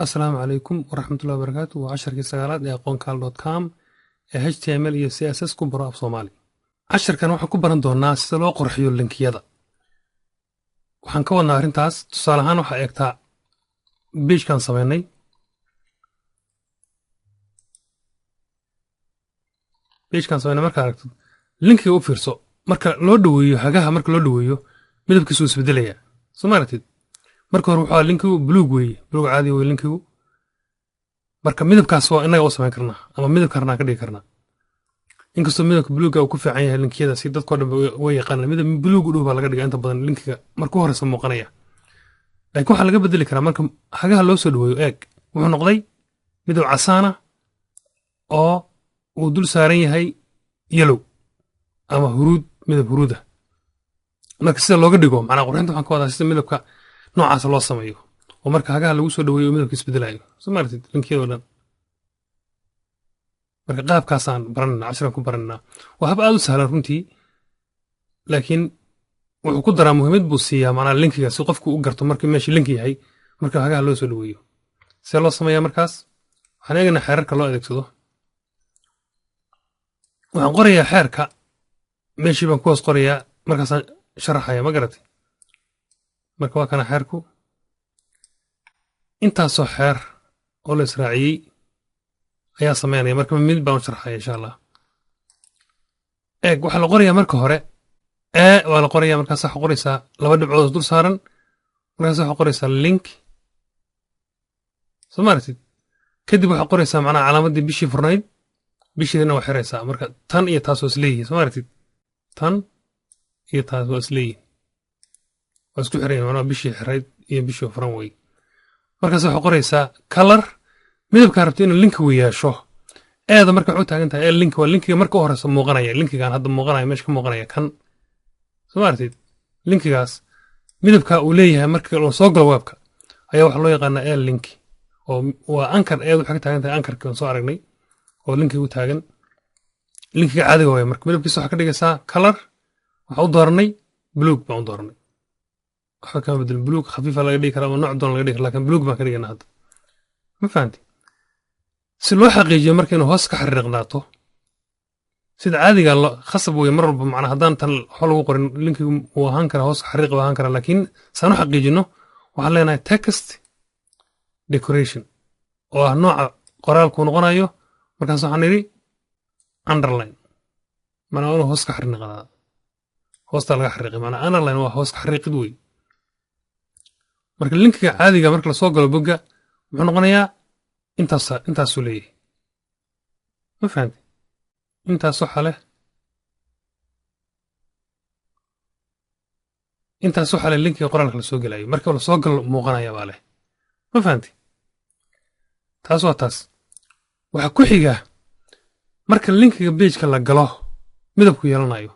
السلام عليكم ورحمة الله وبركاته وعشر كسالات aqoonkaal.com HTML iyo CSS ku baro af Soomaali. Casharkan waxaan ku baran doonaa sida loo qurxiyo linkiyada. Waxaan ka wadnaa arrintaas tusaale ahaan waxaa eegtaa page-kan sameynay. Page-kan sameynay marka aragtid linkiga u fiirso marka loo dhaweeyo hagaha marka loo dhaweeyo midabkiisu isbedelaya. Soomaalitid marka hore wuxuu linkigu blue weeye blue caadi weeye linkigu marka midabkaas waa inaga u sameyn karnaa ama midabkarna ka dhigi karnaa inkastoo midabka bluega uu ku fiican yahay linkiyada si dadkoo dhan way yaqaanaan midab blueg u dhow baa laga dhigaa inta badan linkiga markuu horeysa muuqanaya laakiin waxaa laga bedeli karaa marka hagaha loo soo dhaweeyo eeg wuxuu noqday midab casaana oo uu dul saaran yahay yellow ama huruud midab huruuda marka sida looga dhigo macnaa qurxinta waxaan ka wadaa sida midabka noocaas loo sameeyo oo marka hagaha lagu soo dhaweeyo midabkiis bedelayo Soomaalitid linkiyada dhan marka qaabkaasaan baranayna casharkan ku baranayna waa hab aad u sahlan runtii laakiin wuxuu ku daraa muhiimad buu siiyaa macnaa linkiga si qofku u garto markii meesha linki yahay marka hagaha loo soo dhaweeyo see loo sameeyaa markaas waxaan eegaynaa xeerarka loo adeegsado waxaan qorayaa xeerka meeshii baan ku hoos qorayaa markaasaan sharaxaya ma garatay marka waa kana xeerku intaasoo xeer oo la israaciyey ayaa sameynaya marka mid baan u sharxaya insha allah eeg waxaa la qorayaa marka hore waa la qorayaa markaas waxaa qoraysaa laba dhibcood dul saaran markaas waxaa qoraysaa link Soomaalitid kadib waxaa qoraysaa macnaha calaamadii bishii furnayd bishiina waa xiraysaa marka tan iyo taas waa isleeyihiin Soomaalitid tan iyo taas waa isleeyihiin waa isku xirayaan macnaha bishii xirayd iyo bishii furan wey markaas waxaa qoraysaa color midabkaa rabto inuu linkigu yeesho eeda marka waxu taagan tahay ee linki waa linkiga marka u horeysa muuqanaya linkigan hadda muuqanaya meesha ka muuqanaya kan Soomaalitid linkigaas midabka uu leeyahay marka uu soo galo webka ayaa waxa loo yaqaanaa ee linki oo waa anchor eed waxa ka taagan tahay anchorkii aan soo aragnay oo linkiga u taagan linkiga caadiga way marka midabkiisa waxa ka dhigaysaa color waxa u dooranay blue baan u dooranay waxa ka bedel blue khafiif laga dhigi karaa ama nooc doon laga dhigi karaa laakiin blue baan ka dhiganaa hadda ma fahanti si loo xaqiijiyo marka inuu hoos ka xariiqnaato sida caadiga khasab weeye mar walba macnaa haddaan tan waxa lagu qorin linkigu uu ahaan karaa hoos xariiq buu ahaan karaa laakiin saan u xaqiijino waxaan leenahay text decoration oo ah nooca qoraalku noqonayo markaas waxaan nidhi underline macnaa inuu hoos ka xariiqnaa hoosta laga xariiqay macnaa underline waa hoos ka xariiqid wey marka linkiga caadiga marka la soo galo bogga wuxuu noqonayaa intaasuu leeyahay ma fahanti intaas waxa leh linkiga qoraalka la soo gelayo marka la soo galo muuqanaya baa leh ma fahanti taas waa taas waxaa ku xiga marka linkiga pageka la galo midabku yeelanayo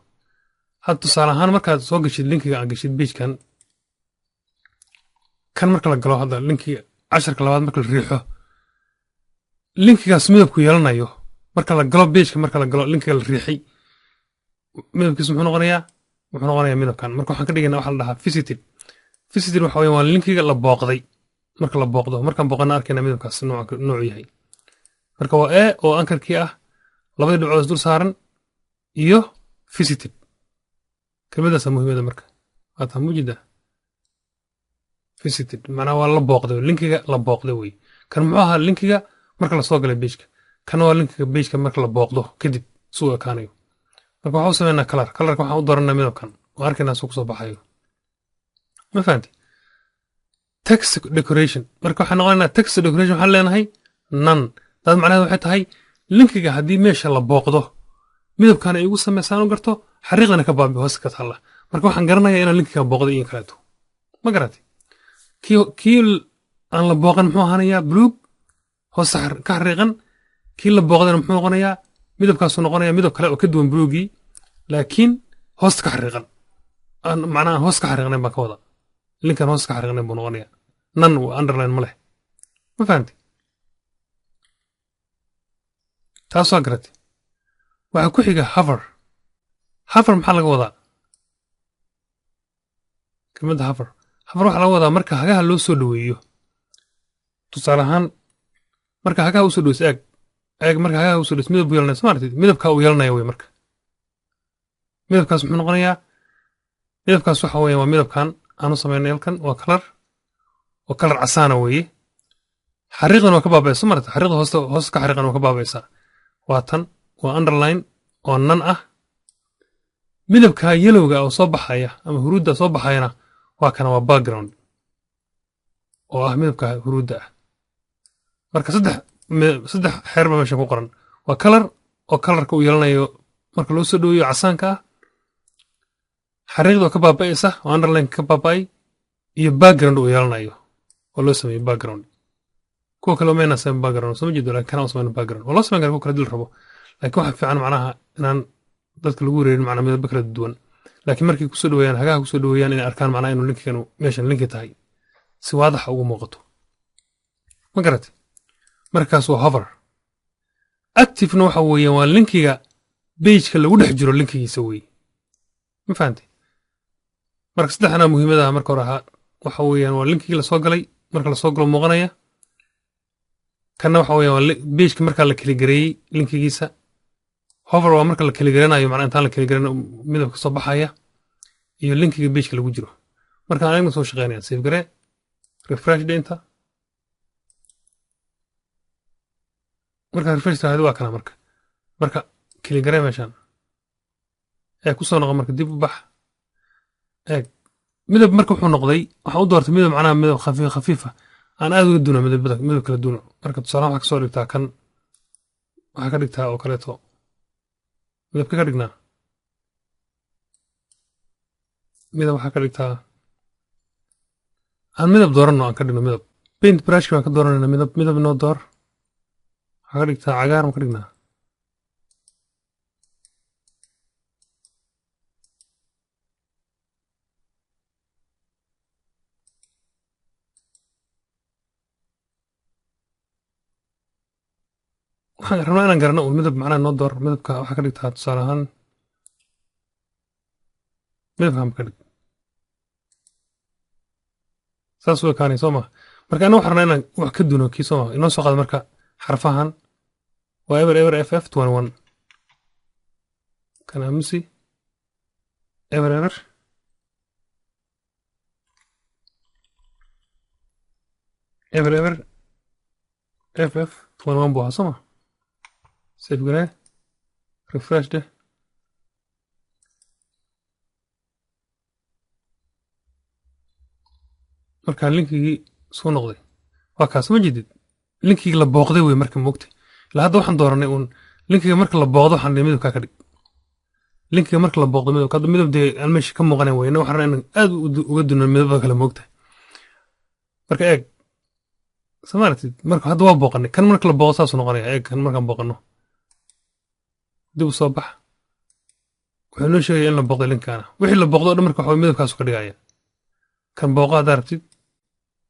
hadda tusaale ahaan markaad soo gashid linkiga aad gashid pagekan kan marka la galo hadda linkiga casharka labaad marka la riixo linkigaas midabku yeelanayo marka la galo pageka marka la galo linkiga la riixay midabkiisu muxuu noqonayaa midabkan marka waxaan ka dhigaynaa waxa la dhahaa visited waxa weeye waa linkiga la booqday marka la booqdo markaan booqana arkayna midabkaas noocu yahay marka waa oo ankarkii ah labadii dhibcood dul saaran iyo visited kelmaddaasa muhiimada marka waataa mujida visited macnaa waa la booqday linkiga la booqday wey kan muxuu ahaa linkiga marka la soo galay pageka kan waa linkiga pageka marka la booqdo kadib suu ekaanayo marka waxaa u sameynaa kalarka waxaan u dooranaa midabkan oo arkaynaa suu kusoo baxayo ma fahanti text decoration marka waxaan noqonaynaa text decoration waxaan leenahay none taas macnaheed waxay tahay linkiga haddii meesha la booqdo midabkan ay igu sameysaan u garto xariiqdana ka baabi hoos ka taalla marka waxaan garanayaa inaan linkiga booqday iyo kaleeto ma garatay kii aan la booqan muxuu ahaanayaa blue hoos ka xariiqan kii la booqdana muxuu noqonayaa midabkaasuu noqonayaa midab kale oo ka duwan bluegii laakiin hoosta ka xariiqan macnaa aan hoos ka xariiqnayn baan ka wada linkan hoos ka xariiqnayn buu noqonayaa nan underline ma leh ma fahanti taas waa garatay waxaa ku xiga hover maxaa laga wadaa kelmadda hover waxaa laga wadaa marka hagaha loo soo dhaweeyo tusaale ahaan marka hagaha usoo dhoweysa eeg marka hagaha usoo dhoweysa midab buu yeelanaya soo maartid midabka uu yeelanaya wey marka midabkaas muxuu noqonayaa midabkaas waxa weeye waa midabkan aanu samaynay halkan waa kalar casaana weeye xariiqdan waa ka baabaysa soo maartid xariiqda hoosta ka xariiqan waa ka baabaysaa waa tan waa underline oo nan ah midabka yelowga oo soo baxaya ama huruudda soo baxayana waa kana waa background oo ah midabka huruudda ah marka saddex xeer baa meeshan ku qoran waa kalar oo kalarka uu yeelanayo marka loo soo dhoweeyo casaanka ah xariiqda oo ka baaba'aysa oo underline ka baaba'ay iyo background uu yeelanayo oo loo sameeyo background kuwa kale mayna samayn background soo ma jeedo laakiin kana samayn background waa loo samayn karaa kuwa kale dil rabo laakiin waxa fiican macnaha inaan dadka lagu wareerin macnaha midabo kala duwan laakiin markay kusoo dhoweeyaan hagaha kusoo dhoweeyaan inay arkaan macnaha inuu linkigan meeshan linki tahay si waadaxa ugu muuqato ma garatay markaas waa hover activena waxa weeyaan waa linkiga pageka lagu dhex jiro linkigiisa weeye ma fahantay marka saddexna muhiimadaha marka hore ahaa waxa weeyaan waa linkigii lasoo galay marka lasoo galo muuqanaya kanna waxa weeyaan waa pageka markaa la keligareeyey linkigiisa hover waa marka la keligaranayo macnaa intaan la keligaran midabka soo baxaya iyo linkiga pageka lagu jiro marka anagna soo shaqeynaya save garee refresh deinta marka refresh tahay waa kana marka keligaree meeshan ku soo noqon marka dib u bax midab marka wuxuu noqday waxaan u doortay midab macnaha midab khafiifa aan aad uga duuna midab kala duuna marka tusaale waxaa kasoo dhigtaa kan waxaa ka dhigtaa oo kaleeto midabka ka dhignaa midab waxaa ka dhigtaa aan midab dooranno aan ka dhigno midab paint brushki baan ka dooranayna midab inoo door waxaa ka dhigtaa cagaar ma ka dhignaa waxaan rabnaa inaan garano un midab macnaha noo door midabka waxaa ka dhigtaa tusaale ahaan midabkan ka dhig saas u ekaanay soo maa marka anna waxaan rabnaa inaan wax ka duno kii soo maa inoo soo qaado marka xarfahan waa ever ff kan amusi ever ff buu ahaa soo maa save garee refresh deh markaa linkigii soo noqday waa kaas ma jedid linkigii la booqday wey marka moogtay ilaa hadda waxaan dooranay uun linkiga marka la booqdo waxaan dhihi midabkaa ka dhig linkiga marka la booqdo midabka hadda midab dee aan meesha ka muuqanan weyna waxaan rabnaa inaan aad uga duno midabada kale moogtahay marka eeg samaartid marka hadda waa booqanay kan marka la booqdo saasuu noqonaya eeg kan markaan booqano dib u soo bax wuxuu noo sheegaya in la booqday linkaana wixii la booqdo o dhan marka waxa midabkaasu ka dhigaya kan booqa haddaa rabtid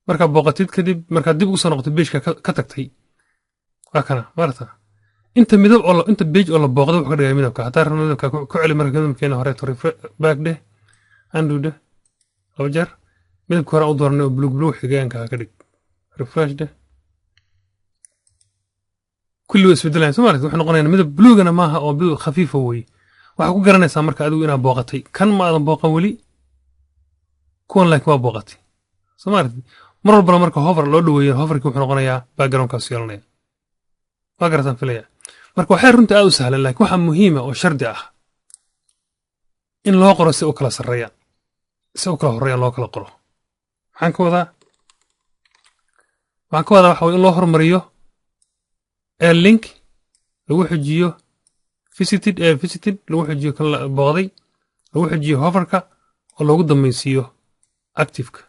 markaa booqatid kadib markaad dib ugu soo noqotid beejka ka tagtay waa kana maarata inta beej oo la booqday wuxuu ka dhigaya midabka haddaa rabna midabka ku celi marka midabkeena horeeto back dheh undo dheh laba jeer midabka hore aan u dooranay oo blue xigaanka ka dhig refresh dheh kulli waa isbedelayaan soo maaragtid waxay noqonayaan midab bluegana maaha oo blue khafiifa weeye waxaa ku garanaysaa marka adigu inaad booqatay kan ma aadan booqan weli kuwan laakiin waa booqatay soo maaragtid mar walbana marka hover loo dhoweeyo hoverkii wuxuu noqonayaa backgroundkaasu yeelanaya waa garataan filaya marka waxay runtii aad u sahlan laakiin waxaa muhiima oo shardi ah in loo qoro si u kala sarreeyaan si u kala horreeyaan loo kala qoro waxaan ka wadaa waxa weye in loo hormariyo link lagu xujiyo visited lagu xujiyo kan la booqday lagu xujiyo hoverka oo loogu dambaysiiyo activeka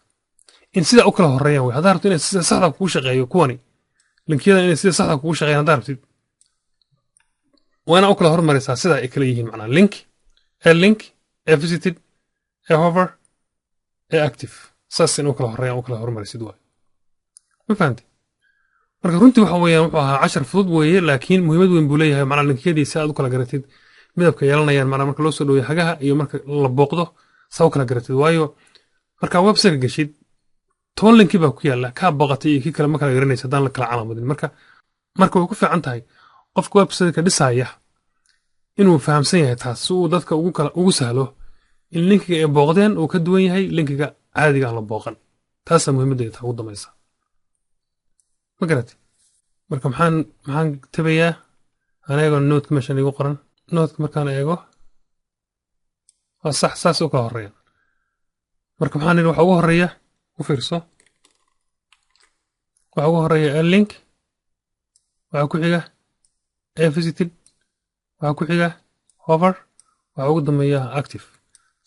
in sidaa u kala horreeyaan wey haddaa rabtid inay sida saxda kugu shaqeeyo kuwani linkiyadan inay sida saxda kugu shaqeeyaan haddaa rabtid waa inaa u kala hormarisaa sidaa ay kala yihiin macnaa link visited hover active saas in u kala horreeyaan u kala hormarisid waay ma fahamtay marka runtii waxa weeyaan wuxuu ahaa cashar fudud weeye laakiin muhiimad weyn buu leeyahay macnaa linkiyadii si aad u kala garatid midabka yeelanayaan macnaa marka loo soo dhoweeyo hagaha iyo marka la booqdo saa u kala garatid waayo markaa website geshid toban linkii baa ku yaalla kaa booqatay iyo kii kale ma kala garanaysa haddaan la kala calaamadin marka way ku fiican tahay qofka websiteka dhisaya inuu fahamsan yahay taas si uu dadka ugu sahlo in linkiga ay booqdeen uu ka duwan yahay linkiga caadiga aan la booqan taasaa muhiimaddeeda taa ugu dambaysa ma garati marka maxaan tabayaa aan eego noodka meeshan igu qoran noodka markaan eego waa sax saas u kala horreeyaan marka maxaan idhi waxa ugu horreeya u fiirso waxa ugu horreeya link waxa ku xiga visited waxa ku xiga hover waxa ugu dambeeya active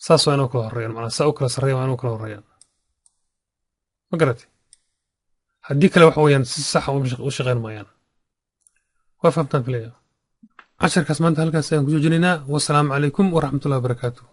saas waa inuu kala horreeyaan macnaa saa u kala sarreeya waa inuu kala horreeyaan ma garati haddii kale waxa weeyaan si sax u shaqayn maayaan waa fahamtaan filaya casharkaas maanta halkaas ayaan ku joojinaynaa wassalaamu calaykum waraxmatullahi wabarakaatuh